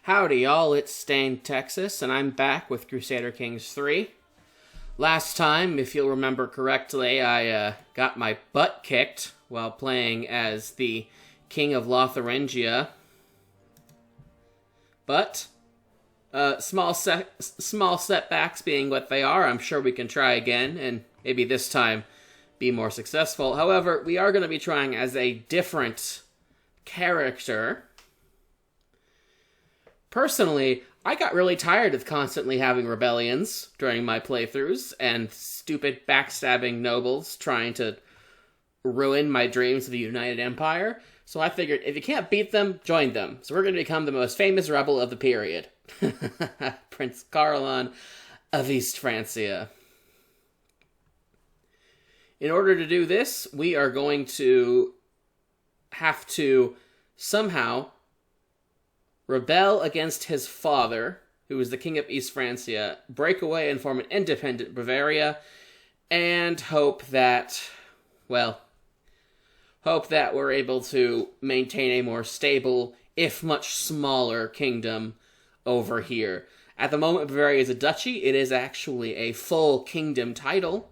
Howdy, y'all. It's Stained Texas, and I'm back with Crusader Kings 3. Last time, if you'll remember correctly, I got my butt kicked while playing as the King of Lotharingia. But, small setbacks being what they are, I'm sure we can try again, and maybe this time be more successful. However, we are going to be trying as a different character. Personally, I got really tired of constantly having rebellions during my playthroughs and stupid backstabbing nobles trying to ruin my dreams of a united empire. So I figured, if you can't beat them, join them. So we're going to become the most famous rebel of the period. Prince Carloman of East Francia. In order to do this, we are going to have to somehow rebel against his father, who is the king of East Francia, break away and form an independent Bavaria, and hope that we're able to maintain a more stable, if much smaller, kingdom over here. At the moment, Bavaria is a duchy. It is actually a full kingdom title,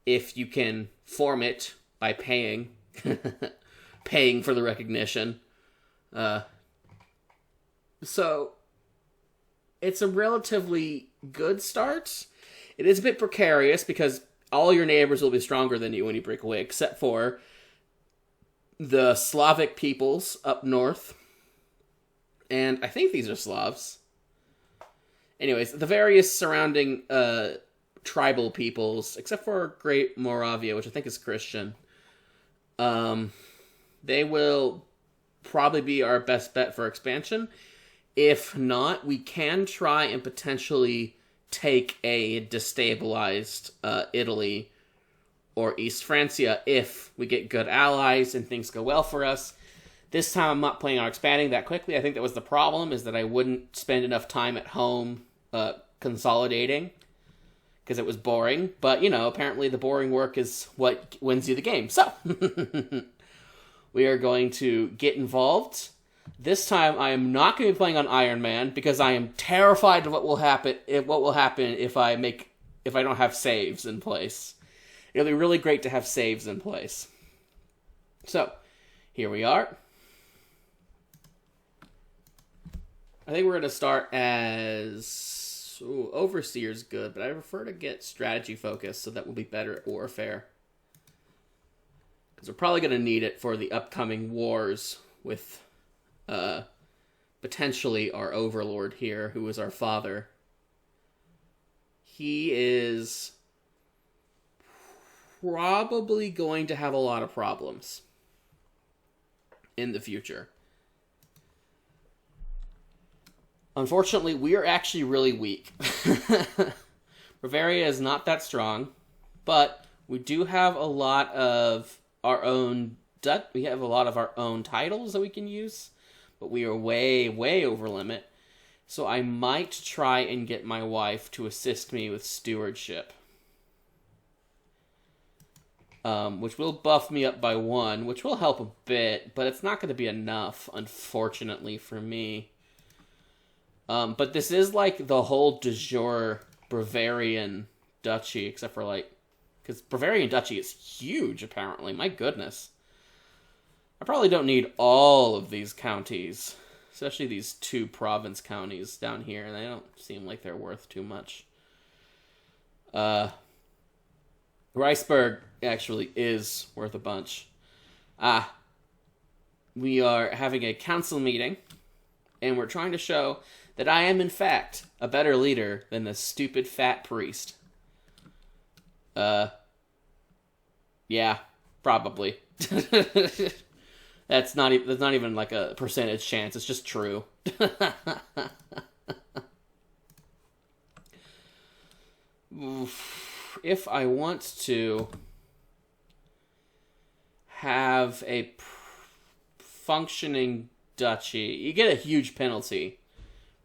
if you can form it by paying. Paying for the recognition. So, it's a relatively good start. It is a bit precarious because all your neighbors will be stronger than you when you break away, except for the Slavic peoples up north. And I think these are Slavs. Anyways, the various surrounding tribal peoples, except for Great Moravia, which I think is Christian, they will probably be our best bet for expansion. If not, we can try and potentially take a destabilized Italy or East Francia if we get good allies and things go well for us. This time I'm not planning on expanding that quickly. I think that was the problem, is that I wouldn't spend enough time at home consolidating because it was boring. But, apparently the boring work is what wins you the game. So, we are going to get involved. This time, I am not going to be playing on Iron Man because I am terrified of what will happen if I don't have saves in place. It'll be really great to have saves in place. So, here we are. I think we're going to start as Overseer's good, but I prefer to get strategy focused so that we'll be better at warfare. Because we're probably going to need it for the upcoming wars with potentially our overlord here, who is our father. He is probably going to have a lot of problems in the future. Unfortunately, we are actually really weak. Bavaria is not that strong, but we do have a lot of our own titles that we can use. But we are way, way over limit. So I might try and get my wife to assist me with stewardship. Which will buff me up by 1, which will help a bit, but it's not going to be enough, unfortunately, for me. But this is like the whole de jure Bavarian duchy, except for because Bavarian duchy is huge, apparently. My goodness. I probably don't need all of these counties, especially these 2 province counties down here, and they don't seem like they're worth too much. Reichsburg actually is worth a bunch. We are having a council meeting, and we're trying to show that I am, in fact, a better leader than the stupid fat priest. Yeah, probably. That's not even like a percentage chance. It's just true. If I want to have a functioning duchy, you get a huge penalty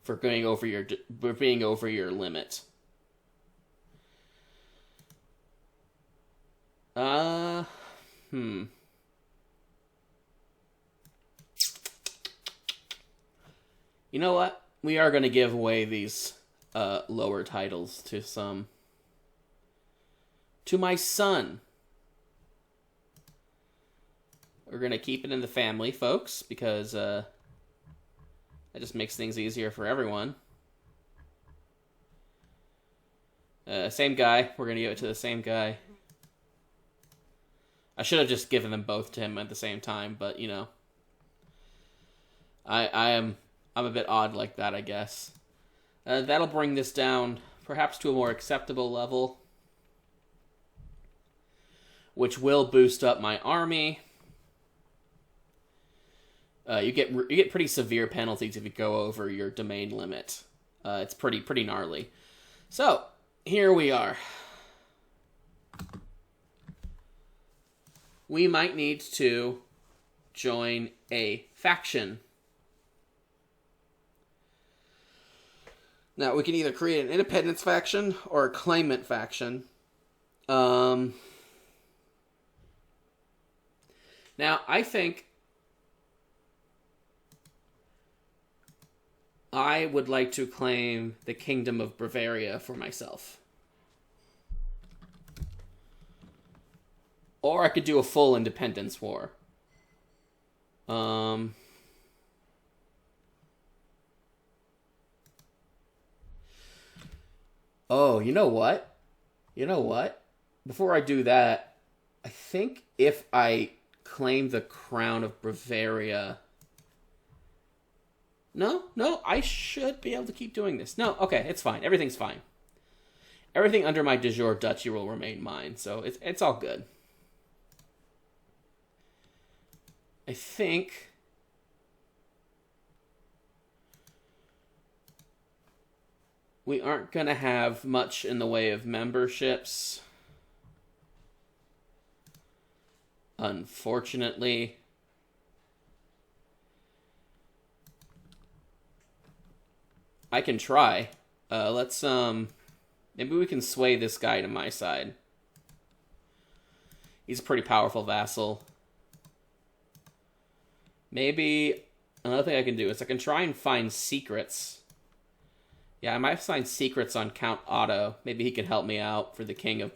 for being over your limit. You know what? We are going to give away these lower titles to my son. We're going to keep it in the family, folks, because that just makes things easier for everyone. Same guy. We're going to give it to the same guy. I should have just given them both to him at the same time, but, you know. I'm a bit odd like that, I guess. That'll bring this down perhaps to a more acceptable level, which will boost up my army. You get pretty severe penalties if you go over your domain limit. It's pretty gnarly. So here we are. We might need to join a faction. Now, we can either create an independence faction or a claimant faction. Now, I think I would like to claim the Kingdom of Bavaria for myself. Or I could do a full independence war. Oh, you know what? Before I do that, I think if I claim the crown of Bavaria... No, I should be able to keep doing this. No, okay, it's fine. Everything's fine. Everything under my de jure duchy will remain mine, so it's all good. I think... we aren't going to have much in the way of memberships. Unfortunately. I can try. Let's, maybe we can sway this guy to my side. He's a pretty powerful vassal. Maybe another thing I can do is I can try and find secrets. Yeah, I might find secrets on Count Otto. Maybe he can help me out for the king of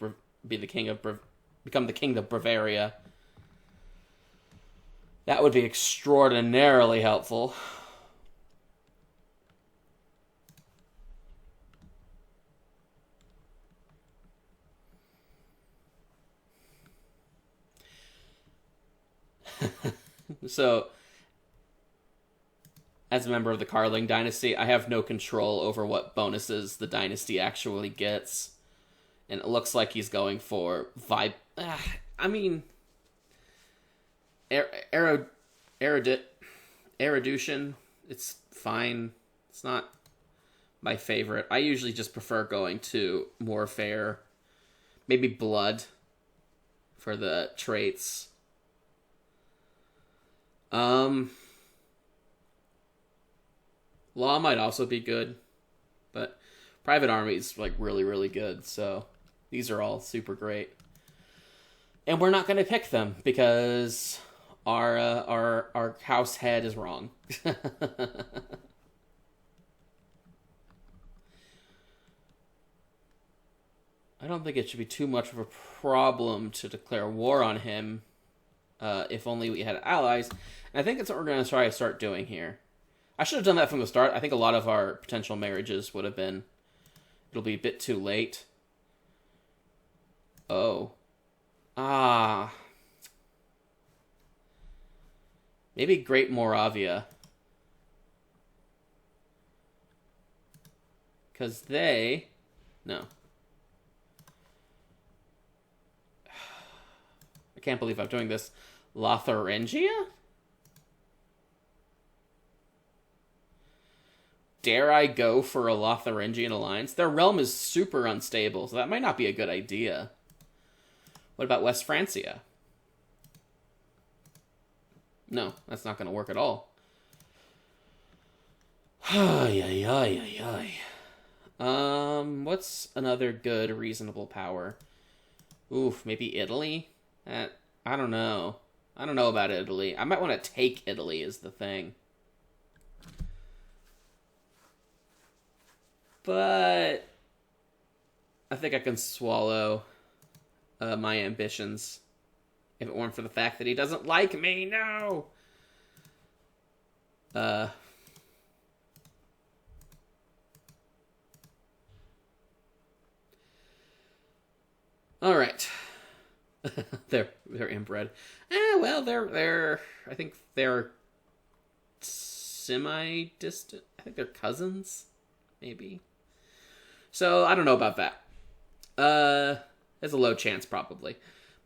become the king of Bavaria. That would be extraordinarily helpful. So, as a member of the Carling dynasty, I have no control over what bonuses the dynasty actually gets. And it looks like he's going for erudition. It's fine. It's not my favorite. I usually just prefer going to warfare. Maybe blood for the traits. Law might also be good, but private army's like really, really good, so these are all super great. And we're not going to pick them because our house head is wrong. I don't think it should be too much of a problem to declare war on him, if only we had allies. And I think that's what we're going to try to start doing here. I should have done that from the start. I think a lot of our potential marriages would have been... It'll be a bit too late. Oh. Ah. Maybe Great Moravia. Because they... No. I can't believe I'm doing this. Lotharingia? Dare I go for a Lotharingian alliance? Their realm is super unstable, so that might not be a good idea. What about West Francia? No, that's not going to work at all. What's another good, reasonable power? Oof, maybe Italy? I don't know. I don't know about Italy. I might want to take Italy is the thing. But I think I can swallow my ambitions if it weren't for the fact that he doesn't like me. No! All right. they're inbred. Well, they're I think they're semi-distant. I think they're cousins, maybe. So I don't know about that. There's a low chance probably,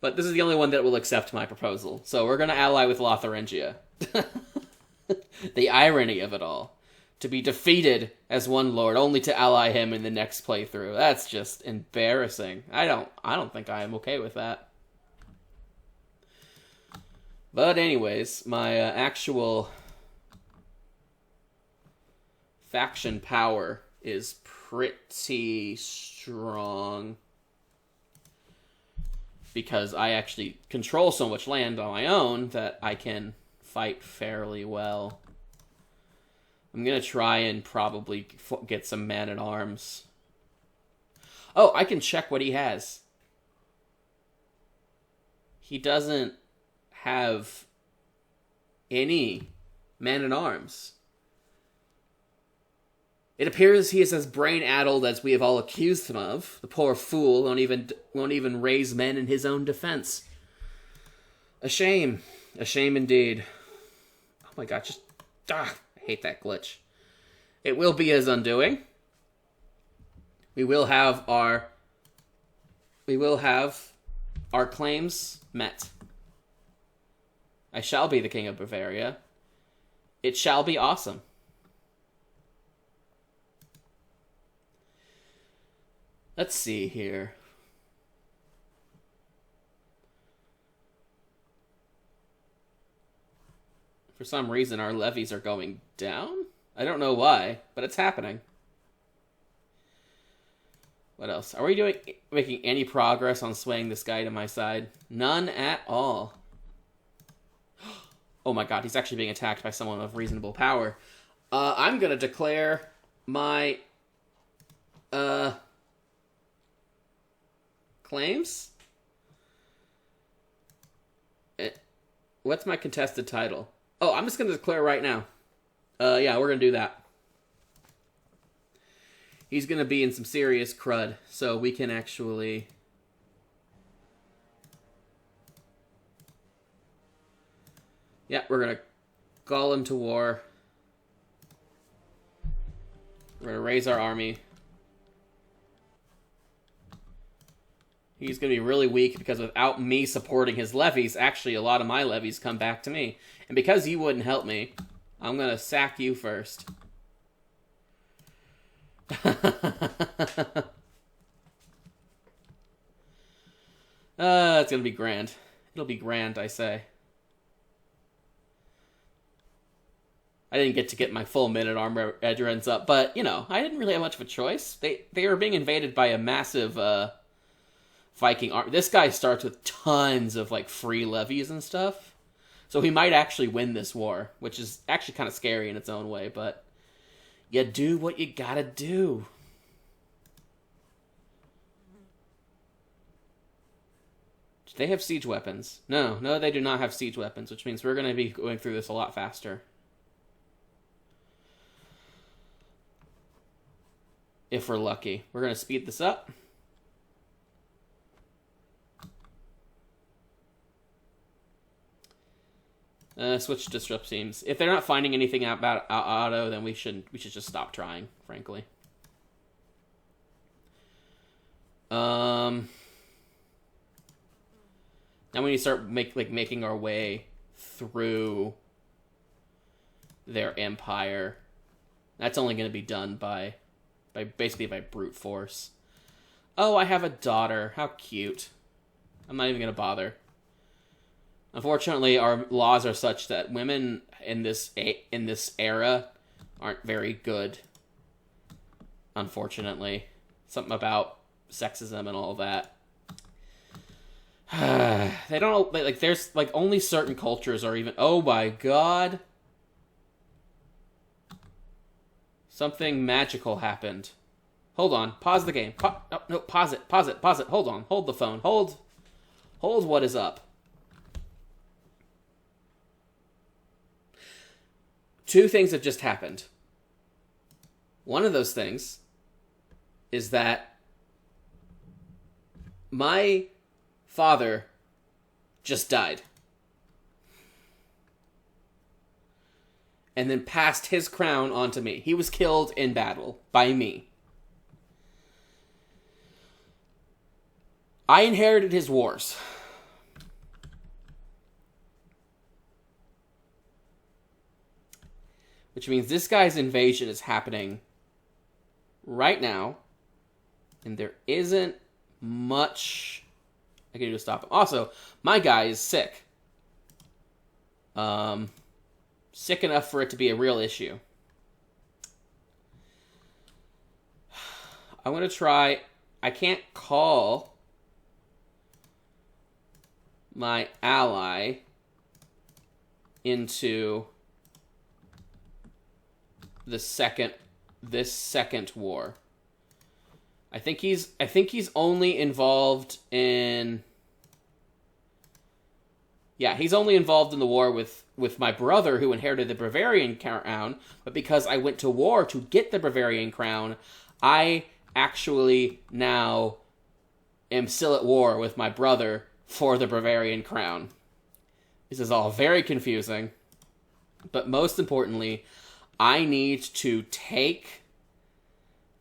but this is the only one that will accept my proposal. So we're gonna ally with Lotharingia. The irony of it all. To be defeated as one lord, only to ally him in the next playthrough. That's just embarrassing. I don't think I am okay with that. But anyways, my actual faction power is pretty strong. Because I actually control so much land on my own that I can fight fairly well. I'm going to try and probably get some man-at-arms. Oh, I can check what he has. He doesn't have any man-at-arms. It appears he is as brain-addled as we have all accused him of. The poor fool won't even raise men in his own defense. A shame. A shame indeed. Oh my god, just... I hate that glitch. It will be his undoing. We will have our claims met. I shall be the King of Bavaria. It shall be awesome. Let's see here. For some reason, our levies are going down? I don't know why, but it's happening. What else? Are we making any progress on swaying this guy to my side? None at all. Oh my god, he's actually being attacked by someone of reasonable power. I'm gonna declare my... claims? What's my contested title? Oh, I'm just going to declare right now. Yeah, we're going to do that. He's going to be in some serious crud, so we can actually... Yeah, we're going to call him to war. We're going to raise our army. He's going to be really weak because without me supporting his levies, actually a lot of my levies come back to me. And because you wouldn't help me, I'm going to sack you first. It's going to be grand. It'll be grand, I say. I didn't get to get my full men-at-arms edgerends up, but, you know, I didn't really have much of a choice. They were being invaded by a massive... Viking army. This guy starts with tons of, like, free levies and stuff. So he might actually win this war, which is actually kind of scary in its own way, but you do what you gotta do. Do they have siege weapons? No, they do not have siege weapons, which means we're going to be going through this a lot faster. If we're lucky. We're going to speed this up. Switch to disrupt teams. If they're not finding anything out about auto, then we should just stop trying, frankly. Now we need to start making our way through their empire. That's only going to be done by basically by brute force. Oh, I have a daughter. How cute. I'm not even going to bother. Unfortunately, our laws are such that women in this era aren't very good. Unfortunately. Something about sexism and all that. They don't, like, there's, like, only certain cultures are even... Oh my god. Something magical happened. Hold on. Pause the game. No, pause it. Pause it. Pause it. Hold on. Hold the phone. Hold what is up. Two things have just happened. One of those things is that my father just died. And then passed his crown onto me. He was killed in battle by me. I inherited his wars. Which means this guy's invasion is happening right now. And there isn't much I can do to stop him. Also, my guy is sick. Sick enough for it to be a real issue. I want to try... I can't call my ally into this second war. I think he's only involved in... Yeah, he's only involved in the war with my brother who inherited the Bavarian crown, but because I went to war to get the Bavarian crown, I actually now am still at war with my brother for the Bavarian crown. This is all very confusing, but most importantly, I need to take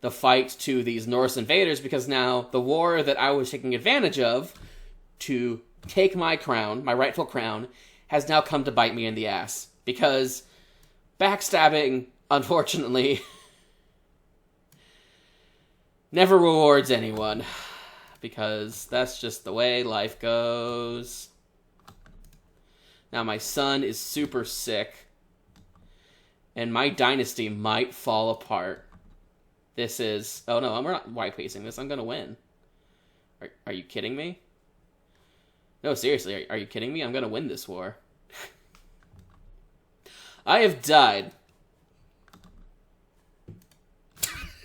the fight to these Norse invaders because now the war that I was taking advantage of to take my crown, my rightful crown, has now come to bite me in the ass. Because backstabbing, unfortunately, never rewards anyone. Because that's just the way life goes. Now my son is super sick. And my dynasty might fall apart. This is... Oh no, I'm not white-pacing this. I'm gonna win. Are you kidding me? No, seriously, are you kidding me? I'm gonna win this war. I have died.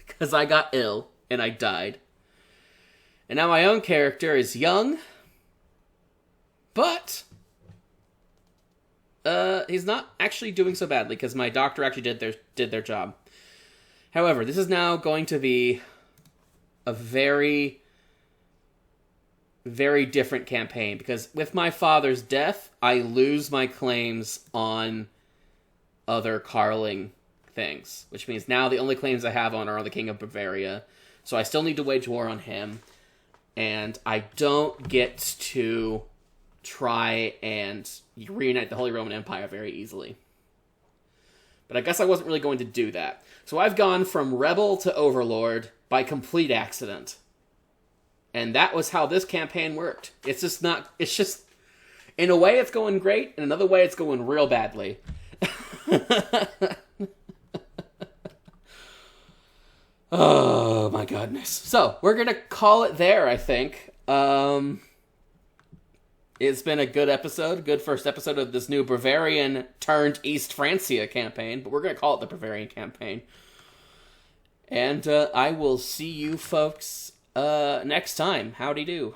Because I got ill, and I died. And now my own character is young, but he's not actually doing so badly, because my doctor actually did their job. However, this is now going to be a very... very different campaign, because with my father's death, I lose my claims on other Carling things, which means now the only claims I have on are the King of Bavaria, so I still need to wage war on him, and I don't get to try and reunite the Holy Roman Empire very easily. But I guess I wasn't really going to do that. So I've gone from rebel to overlord by complete accident. And that was how this campaign worked. It's just, in a way it's going great, in another way it's going real badly. Oh my goodness. So, we're gonna call it there, I think. It's been a good episode, good first episode of this new Bavarian turned East Francia campaign, but we're gonna call it the Bavarian campaign. And I will see you folks next time. Howdy do.